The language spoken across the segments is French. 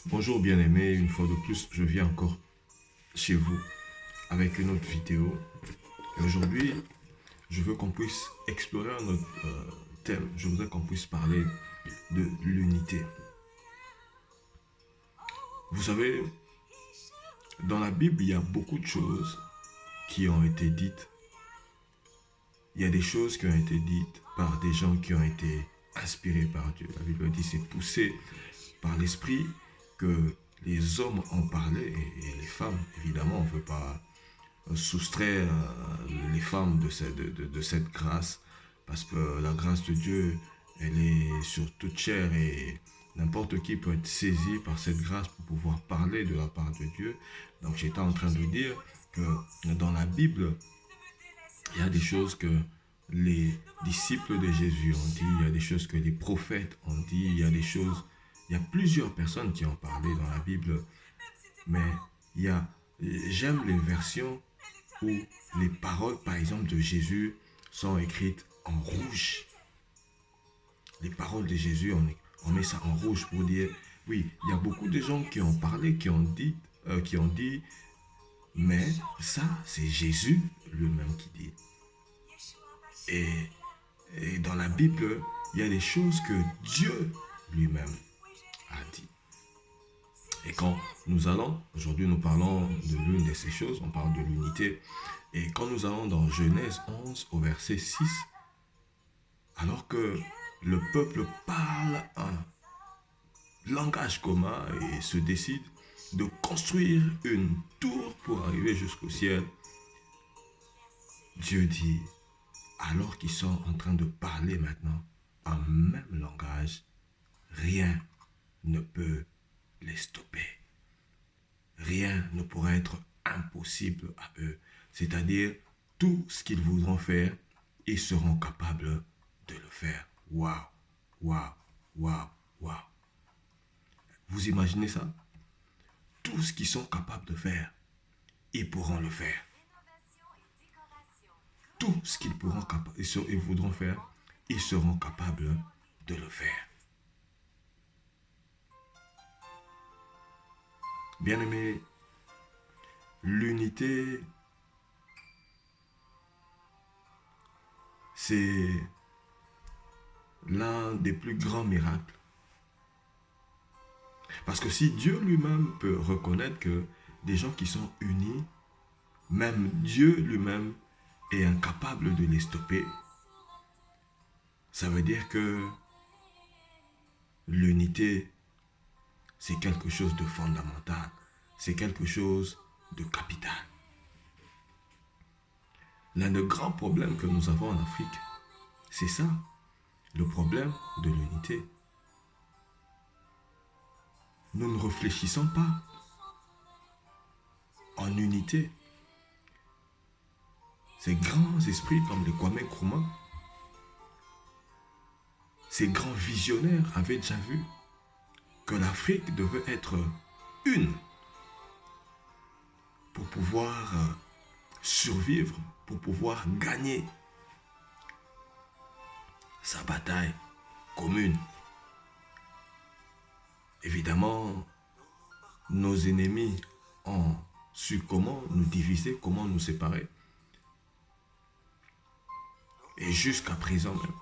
Bonjour bien-aimés, une fois de plus, je viens encore chez vous avec une autre vidéo. Et aujourd'hui, je veux qu'on puisse explorer un autre thème. Je voudrais qu'on puisse parler de l'unité. Vous savez, dans la Bible, il y a beaucoup de choses qui ont été dites. Il y a des choses qui ont été dites par des gens qui ont été inspirés par Dieu. La Bible dit c'est poussé par l'Esprit que les hommes ont parlé et les femmes, évidemment, on ne veut pas soustraire les femmes de cette grâce, parce que la grâce de Dieu, elle est sur toute chair et n'importe qui peut être saisi par cette grâce pour pouvoir parler de la part de Dieu. Donc j'étais en train de dire que dans la Bible, il y a des choses que les disciples de Jésus ont dit, il y a des choses que les prophètes ont dit, il y a des choses, il y a plusieurs personnes qui ont parlé dans la Bible, mais il y a, j'aime les versions où les paroles, par exemple, de Jésus sont écrites en rouge. Les paroles de Jésus, on met ça en rouge pour dire, oui, il y a beaucoup de gens qui ont parlé, qui ont dit, mais ça, c'est Jésus lui-même qui dit. Et, et dans la Bible, il y a des choses que Dieu lui-même a dit. Et quand nous allons, aujourd'hui nous parlons de l'une de ces choses, on parle de l'unité. Et quand nous allons dans Genèse 11 au verset 6, alors que le peuple parle un langage commun et se décide de construire une tour pour arriver jusqu'au ciel, Dieu dit, alors qu'ils sont en train de parler maintenant un même langage, rien ne peut les stopper. Rien ne pourra être impossible à eux. C'est-à-dire, tout ce qu'ils voudront faire, ils seront capables de le faire. Waouh, waouh, waouh, waouh. Vous imaginez ça? Tout ce qu'ils sont capables de faire, ils pourront le faire. Tout ce qu'ils ils voudront faire, ils seront capables de le faire. Bien-aimés, l'unité, c'est l'un des plus grands miracles. Parce que si Dieu lui-même peut reconnaître que des gens qui sont unis, même Dieu lui-même est incapable de les stopper, ça veut dire que l'unité, c'est quelque chose de fondamental, c'est quelque chose de capital. L'un des grands problèmes que nous avons en Afrique, c'est ça, le problème de l'unité. Nous ne réfléchissons pas en unité. Ces grands esprits comme les Kwame Nkrumah, ces grands visionnaires avaient déjà vu que l'Afrique devait être une pour pouvoir survivre, pour pouvoir gagner sa bataille commune. Évidemment, nos ennemis ont su comment nous diviser, comment nous séparer. Et jusqu'à présent même.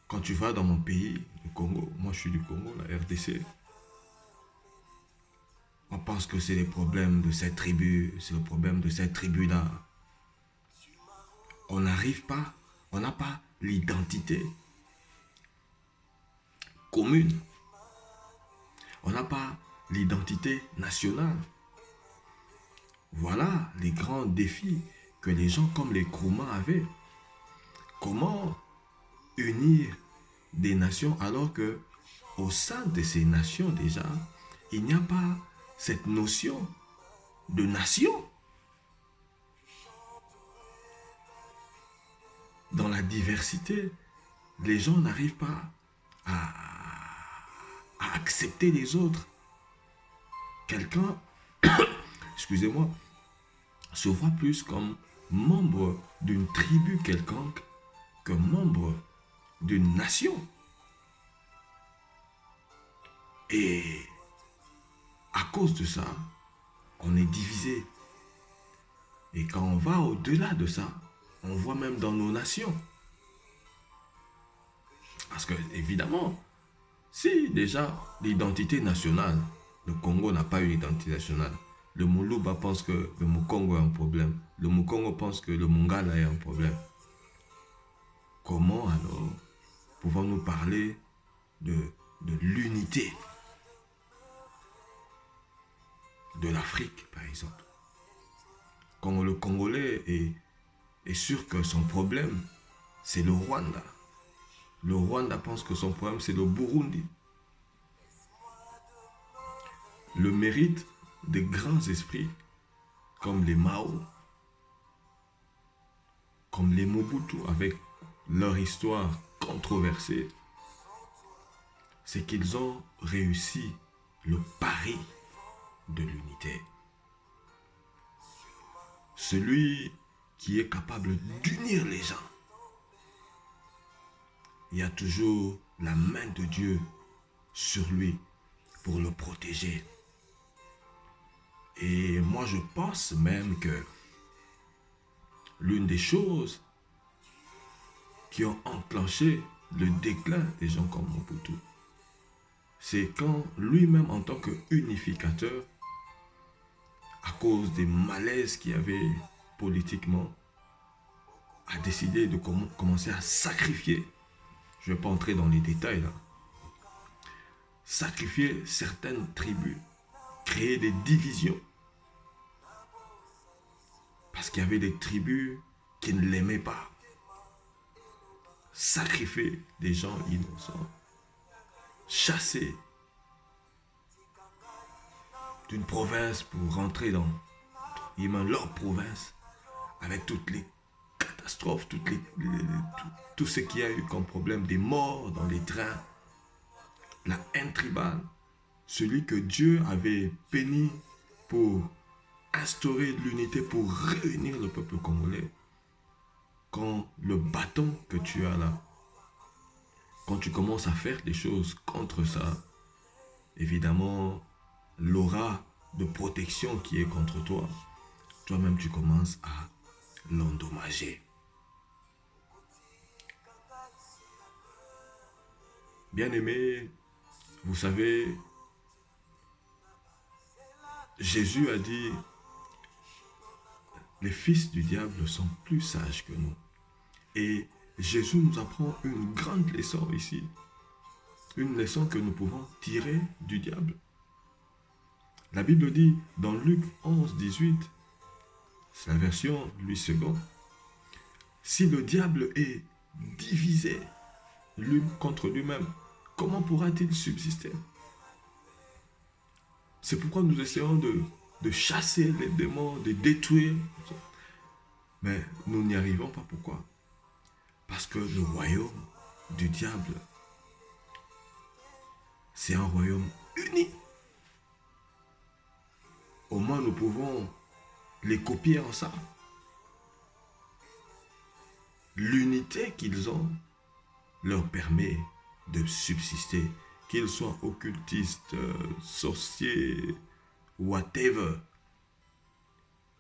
Quand tu vas dans mon pays, le Congo, moi je suis du Congo, la RDC, on pense que c'est les problèmes de cette tribu, c'est le problème de cette tribu-là. On n'arrive pas, on n'a pas l'identité commune. On n'a pas l'identité nationale. Voilà les grands défis que les gens comme les Nkrumah avaient. Comment unir des nations alors que au sein de ces nations déjà, il n'y a pas cette notion de nation. Dans la diversité, les gens n'arrivent pas à accepter les autres. Quelqu'un, excusez-moi, se voit plus comme membre d'une tribu quelconque que membre d'une nation. Et à cause de ça, on est divisé. Et quand on va au-delà de ça, on voit même dans nos nations. Parce que, évidemment, si déjà l'identité nationale, le Congo n'a pas une identité nationale, le Muluba pense que le Mukongo a un problème, le Mukongo pense que le Mungala a un problème. Comment alors pouvons-nous parler de l'unité de l'Afrique, par exemple? Quand le Congolais est sûr que son problème, c'est le Rwanda. Le Rwanda pense que son problème, c'est le Burundi. Le mérite des grands esprits, comme les Mao, comme les Mobutu, avec leur histoire controversée, c'est qu'ils ont réussi le pari de l'unité. Celui qui est capable d'unir les gens. Il y a toujours la main de Dieu sur lui pour le protéger. Et moi, je pense même que l'une des choses qui ont enclenché le déclin des gens comme Mobutu, c'est quand lui-même, en tant qu'unificateur, à cause des malaises qu'il y avait politiquement, a décidé de commencer à sacrifier, je ne vais pas entrer dans les détails là, sacrifier certaines tribus, créer des divisions. Parce qu'il y avait des tribus qui ne l'aimaient pas. Sacrifier des gens innocents. Chasser d'une province pour rentrer dans leur province avec toutes les catastrophes, tout ce qu'il y a eu comme problème, des morts dans les trains, la haine tribale, celui que Dieu avait béni pour instaurer l'unité, pour réunir le peuple congolais. Quand le bâton que tu as là, quand tu commences à faire des choses contre ça, évidemment, l'aura de protection qui est contre toi, toi-même tu commences à l'endommager. Bien-aimés, vous savez, Jésus a dit, les fils du diable sont plus sages que nous. Et Jésus nous apprend une grande leçon ici. Une leçon que nous pouvons tirer du diable. La Bible dit dans Luc 11, 18, c'est la version Louis II, si le diable est divisé lui contre lui-même, comment pourra-t-il subsister? C'est pourquoi nous essayons de chasser les démons, de détruire. Mais nous n'y arrivons pas. Pourquoi? Parce que le royaume du diable, c'est un royaume uni. Au moins, nous pouvons les copier en ça. L'unité qu'ils ont leur permet de subsister, qu'ils soient occultistes, sorciers, whatever.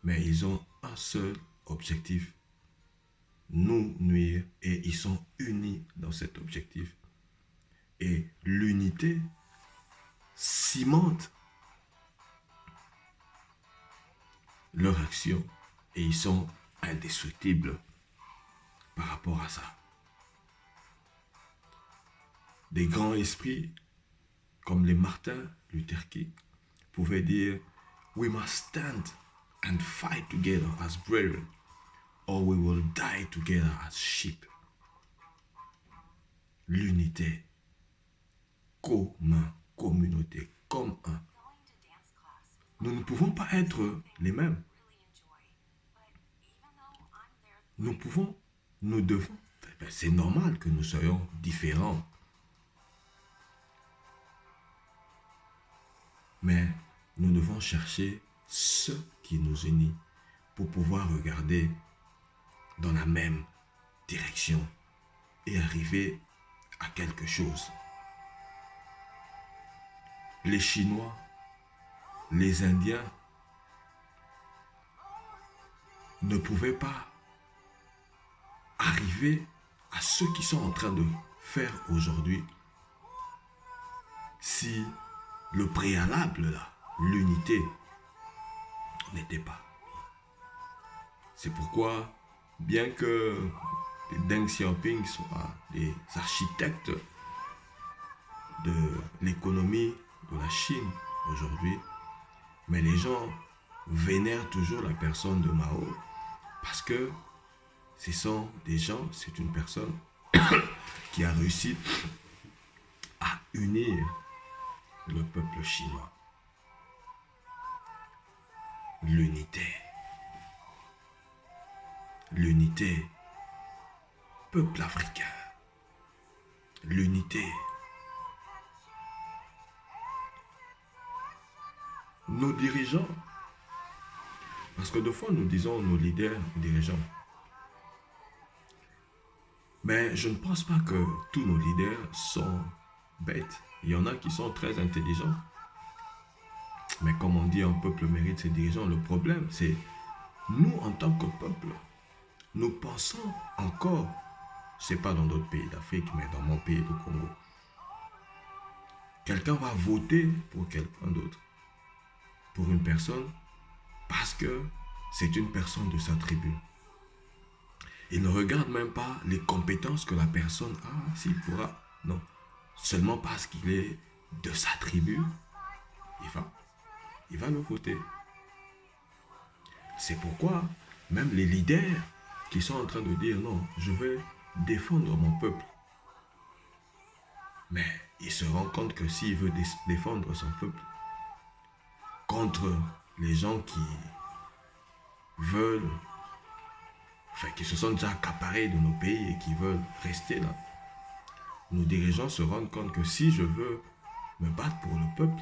Mais ils ont un seul objectif, nous nuire, et ils sont unis dans cet objectif. Et l'unité cimente leur action et ils sont indestructibles par rapport à ça. Des grands esprits comme les Martin Luther King pouvaient dire we must stand and fight together as brethren or we will die together as sheep. L'unité, commun, communauté, comme un. Nous ne pouvons pas être les mêmes. Nous devons, c'est normal que nous soyons différents. Mais nous devons chercher ce qui nous unit pour pouvoir regarder dans la même direction et arriver à quelque chose. les Chinois, les Indiens ne pouvaient pas arriver à ce qu'ils sont en train de faire aujourd'hui si le préalable, là, l'unité, n'était pas. C'est pourquoi, bien que Deng Xiaoping soit des architectes de l'économie de la Chine aujourd'hui, mais les gens vénèrent toujours la personne de Mao parce que ce sont des gens, c'est une personne qui a réussi à unir le peuple chinois. L'unité. L'unité. Peuple africain. L'unité. Nos dirigeants. Parce que de fois, nous disons nos leaders, dirigeants. Mais je ne pense pas que tous nos leaders sont bêtes. Il y en a qui sont très intelligents. Mais comme on dit, un peuple mérite ses dirigeants. Le problème, c'est nous, en tant que peuple, nous pensons encore, c'est pas dans d'autres pays d'Afrique, mais dans mon pays, le Congo. Quelqu'un va voter pour quelqu'un d'autre, pour une personne, parce que c'est une personne de sa tribu. Il ne regarde même pas les compétences que la personne a, s'il pourra. Non. Seulement parce qu'il est de sa tribu, il va le voter. C'est pourquoi même les leaders qui sont en train de dire non, je vais défendre mon peuple. Mais il se rend compte que s'il veut défendre son peuple contre les gens qui veulent, qui se sont déjà accaparés de nos pays et qui veulent rester là, nos dirigeants se rendent compte que si je veux me battre pour le peuple,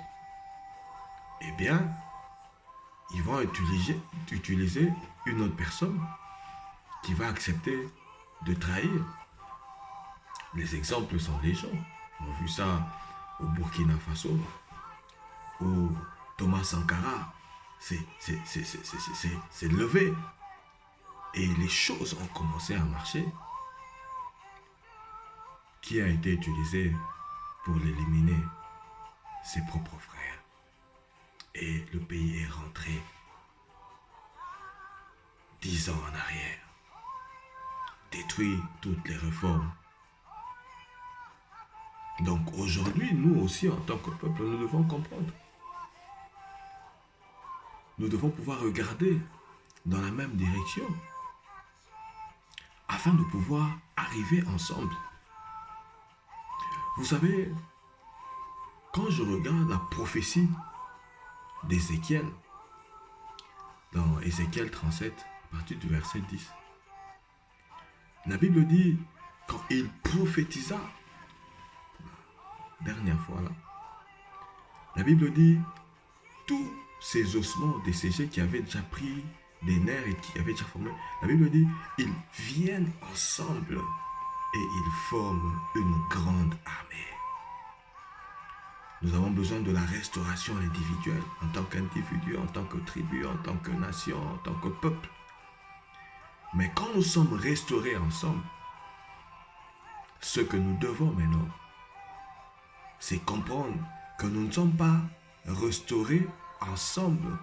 eh bien, ils vont utiliser une autre personne qui va accepter de trahir. Les exemples sont légion. On a vu ça au Burkina Faso, où Thomas Sankara s'est levé et les choses ont commencé à marcher. Qui a été utilisé pour l'éliminer? Ses propres frères. Et le pays est rentré 10 ans en arrière. Détruit toutes les réformes. Donc aujourd'hui, nous aussi, en tant que peuple, nous devons comprendre. Nous devons pouvoir regarder dans la même direction afin de pouvoir arriver ensemble. Vous savez, quand je regarde la prophétie d'Ézéchiel, dans Ézéchiel 37, à partir du verset 10, la Bible dit, quand il prophétisa, dernière fois là, la Bible dit, tous ces ossements desséchés qui avaient déjà pris des nerfs et qui avaient déjà formé, la Bible dit, ils viennent ensemble et ils forment une grande armée. Nous avons besoin de la restauration individuelle, en tant qu'individu, en tant que tribu, en tant que nation, en tant que peuple. Mais quand nous sommes restaurés ensemble, ce que nous devons maintenant, c'est comprendre que nous ne sommes pas restaurés ensemble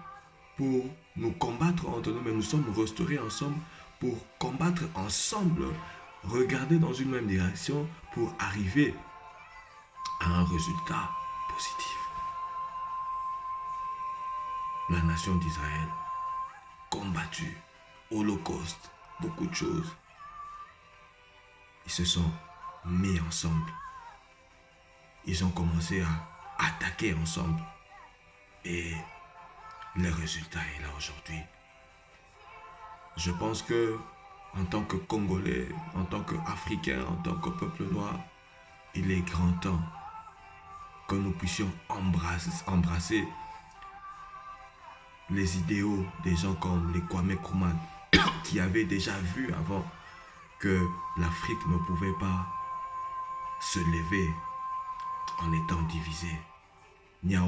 pour nous combattre entre nous, mais nous sommes restaurés ensemble pour combattre ensemble, regarder dans une même direction pour arriver à un résultat positif. La nation d'Israël, combattue, holocauste, beaucoup de choses, ils se sont mis ensemble. Ils ont commencé à attaquer ensemble. Et le résultat est là aujourd'hui. Je pense que, en tant que Congolais, en tant qu'Africains, en tant que peuple noir, il est grand temps que nous puissions embrasser les idéaux des gens comme les Kwame Nkrumah, qui avaient déjà vu avant que l'Afrique ne pouvait pas se lever en étant divisée. Il n'y a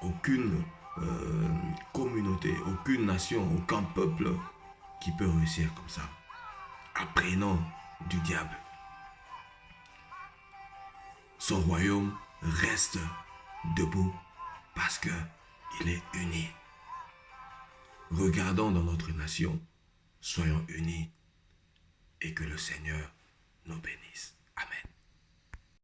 aucune communauté, aucune nation, aucun peuple qui peut réussir comme ça. Apprenant du diable. Son royaume reste debout parce qu'il est uni. Regardons dans notre nation, soyons unis et que le Seigneur nous bénisse. Amen.